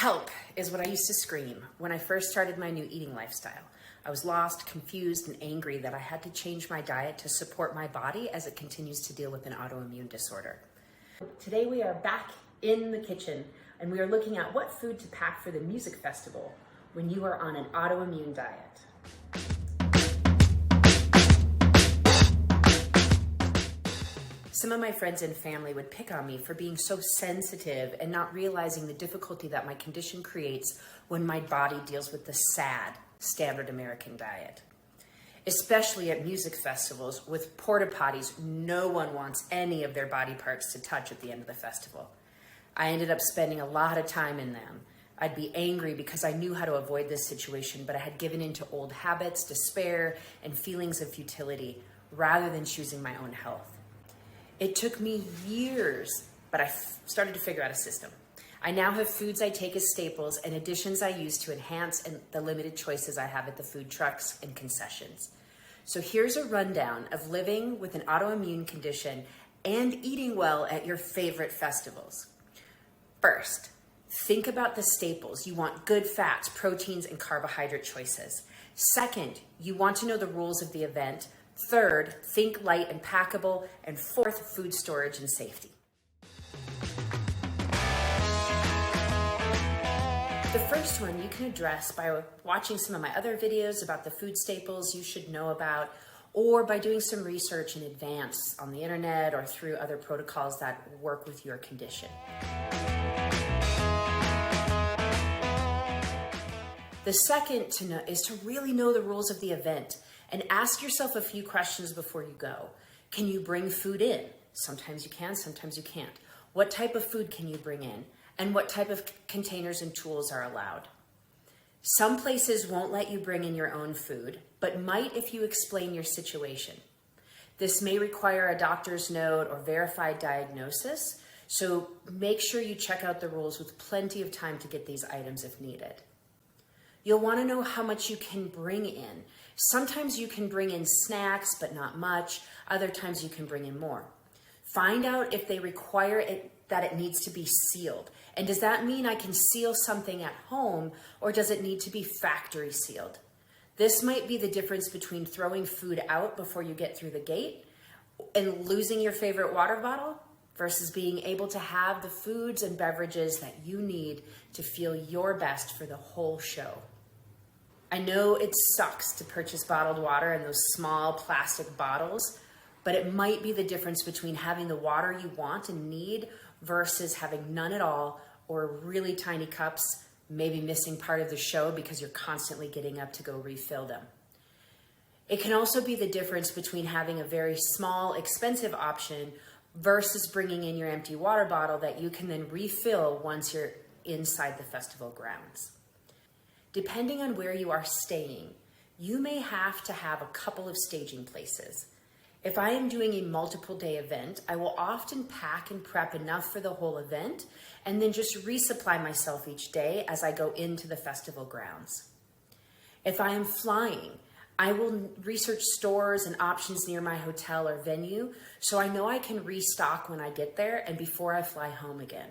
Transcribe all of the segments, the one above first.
Help is what I used to scream when I first started my new eating lifestyle. I was lost, confused, and angry that I had to change my diet to support my body as it continues to deal with an autoimmune disorder. Today we are back in the kitchen and we are looking at what food to pack for the music festival when you are on an autoimmune diet. Some of my friends and family would pick on me for being so sensitive and not realizing the difficulty that my condition creates when my body deals with the sad, standard American diet. Especially at music festivals with porta potties, no one wants any of their body parts to touch at the end of the festival. I ended up spending a lot of time in them. I'd be angry because I knew how to avoid this situation, but I had given into old habits, despair, and feelings of futility rather than choosing my own health. It took me years, but I started to figure out a system. I now have foods I take as staples and additions I use to enhance the limited choices I have at the food trucks and concessions. So here's a rundown of living with an autoimmune condition and eating well at your favorite festivals. First, think about the staples. You want good fats, proteins, and carbohydrate choices. Second, you want to know the rules of the event. Third, think light and packable. And fourth, food storage and safety. The first one you can address by watching some of my other videos about the food staples you should know about, or by doing some research in advance on the internet or through other protocols that work with your condition. The second to know is to really know the rules of the event and ask yourself a few questions before you go. Can you bring food in? Sometimes you can, sometimes you can't. What type of food can you bring in? And what type of containers and tools are allowed? Some places won't let you bring in your own food, but might if you explain your situation. This may require a doctor's note or verified diagnosis, so make sure you check out the rules with plenty of time to get these items if needed. You'll want to know how much you can bring in. Sometimes you can bring in snacks, but not much. Other times you can bring in more. Find out if they require that it needs to be sealed. And does that mean I can seal something at home, or does it need to be factory sealed? This might be the difference between throwing food out before you get through the gate and losing your favorite water bottle versus being able to have the foods and beverages that you need to feel your best for the whole show. I know it sucks to purchase bottled water in those small plastic bottles, but it might be the difference between having the water you want and need versus having none at all, or really tiny cups, maybe missing part of the show because you're constantly getting up to go refill them. It can also be the difference between having a very small, expensive option versus bringing in your empty water bottle that you can then refill once you're inside the festival grounds. Depending on where you are staying, you may have to have a couple of staging places. If I am doing a multiple day event, I will often pack and prep enough for the whole event and then just resupply myself each day as I go into the festival grounds. If I am flying, I will research stores and options near my hotel or venue so I know I can restock when I get there and before I fly home again.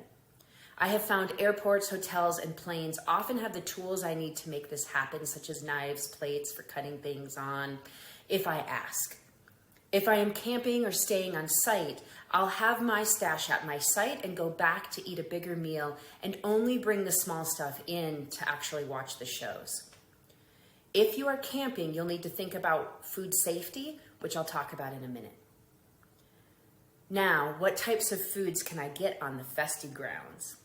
I have found airports, hotels, and planes often have the tools I need to make this happen, such as knives, plates for cutting things on, if I ask. If I am camping or staying on site, I'll have my stash at my site and go back to eat a bigger meal and only bring the small stuff in to actually watch the shows. If you are camping, you'll need to think about food safety, which I'll talk about in a minute. Now, what types of foods can I get on the festi grounds?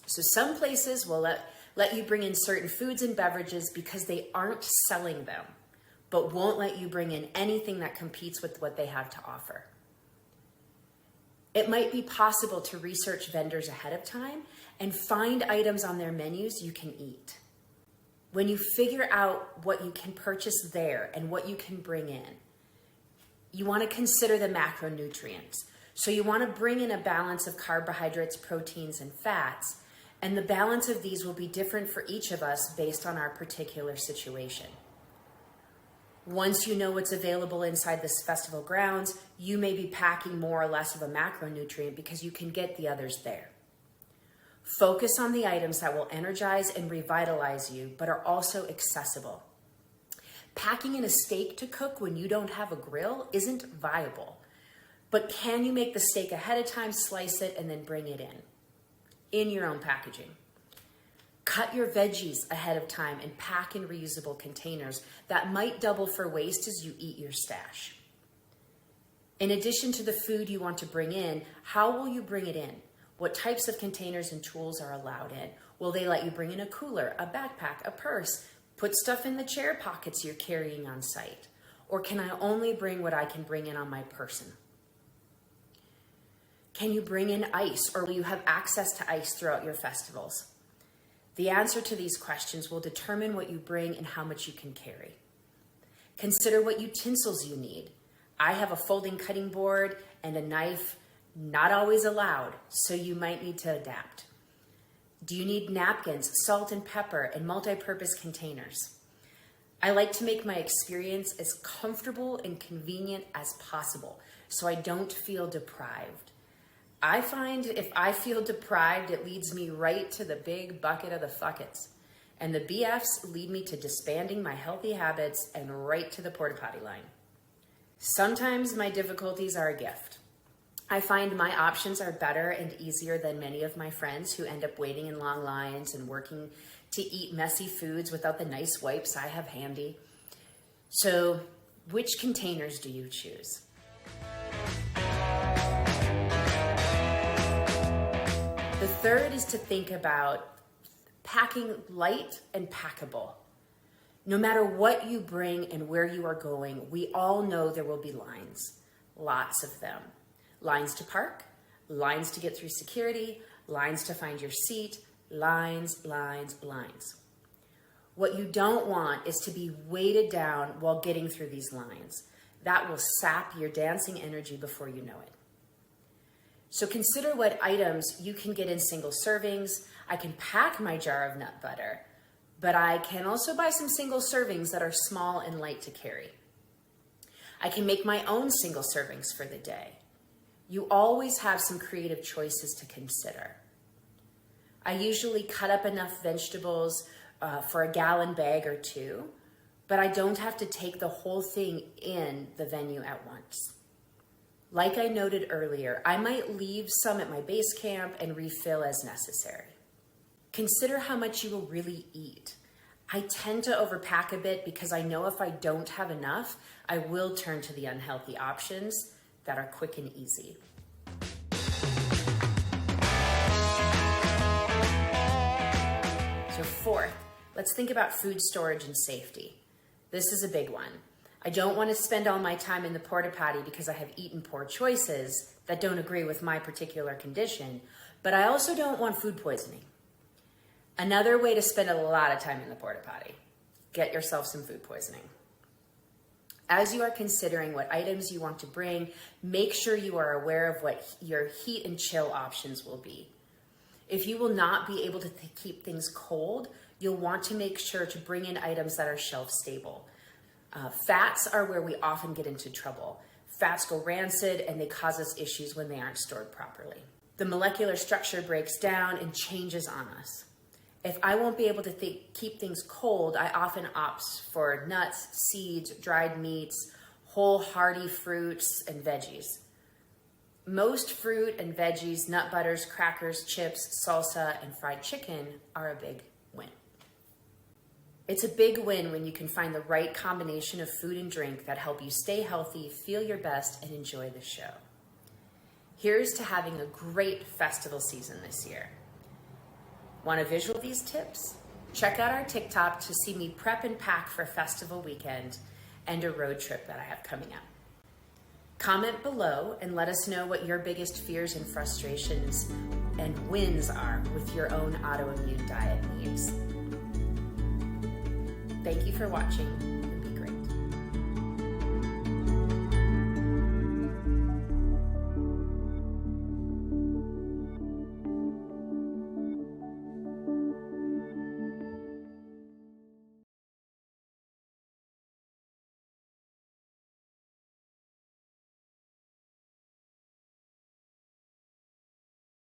So some places will let you bring in certain foods and beverages because they aren't selling them, but won't let you bring in anything that competes with what they have to offer. It might be possible to research vendors ahead of time and find items on their menus you can eat. When you figure out what you can purchase there and what you can bring in, you want to consider the macronutrients. So you want to bring in a balance of carbohydrates, proteins, and fats, and the balance of these will be different for each of us based on our particular situation. Once you know what's available inside this festival grounds, you may be packing more or less of a macronutrient because you can get the others there. Focus on the items that will energize and revitalize you, but are also accessible. Packing in a steak to cook when you don't have a grill isn't viable. But can you make the steak ahead of time, slice it, and then bring it in your own packaging? Cut your veggies ahead of time and pack in reusable containers that might double for waste as you eat your stash. In addition to the food you want to bring in, how will you bring it in? What types of containers and tools are allowed in? Will they let you bring in a cooler, a backpack, a purse? Put stuff in the chair pockets you're carrying on site? Or can I only bring what I can bring in on my person? Can you bring in ice, or will you have access to ice throughout your festivals? The answer to these questions will determine what you bring and how much you can carry. Consider what utensils you need. I have a folding cutting board and a knife, not always allowed, so you might need to adapt. Do you need napkins, salt and pepper, and multi-purpose containers? I like to make my experience as comfortable and convenient as possible so I don't feel deprived. I find if I feel deprived, it leads me right to the big bucket of the fuckets. And the BFs lead me to disbanding my healthy habits and right to the porta potty line. Sometimes my difficulties are a gift. I find my options are better and easier than many of my friends who end up waiting in long lines and working to eat messy foods without the nice wipes I have handy. So, which containers do you choose? The third is to think about packing light and packable. No matter what you bring and where you are going, we all know there will be lines, lots of them. Lines to park, lines to get through security, lines to find your seat, lines, lines, lines. What you don't want is to be weighted down while getting through these lines. That will sap your dancing energy before you know it. So consider what items you can get in single servings. I can pack my jar of nut butter, but I can also buy some single servings that are small and light to carry. I can make my own single servings for the day. You always have some creative choices to consider. I usually cut up enough vegetables for a gallon bag or two, but I don't have to take the whole thing in the venue at once. Like I noted earlier, I might leave some at my base camp and refill as necessary. Consider how much you will really eat. I tend to overpack a bit because I know if I don't have enough, I will turn to the unhealthy options that are quick and easy. So fourth, let's think about food storage and safety. This is a big one. I don't want to spend all my time in the porta potty because I have eaten poor choices that don't agree with my particular condition, but I also don't want food poisoning. Another way to spend a lot of time in the porta potty, get yourself some food poisoning. As you are considering what items you want to bring, make sure you are aware of what your heat and chill options will be. If you will not be able to keep things cold, you'll want to make sure to bring in items that are shelf stable. Fats are where we often get into trouble. Fats go rancid and they cause us issues when they aren't stored properly. The molecular structure breaks down and changes on us. If I won't be able to keep things cold, I often opt for nuts, seeds, dried meats, whole hearty fruits, and veggies. Most fruit and veggies, nut butters, crackers, chips, salsa, and fried chicken are a big win. It's a big win when you can find the right combination of food and drink that help you stay healthy, feel your best, and enjoy the show. Here's to having a great festival season this year. Want to visual these tips? Check out our TikTok to see me prep and pack for festival weekend and a road trip that I have coming up. Comment below and let us know what your biggest fears and frustrations and wins are with your own autoimmune diet needs. Thank you for watching.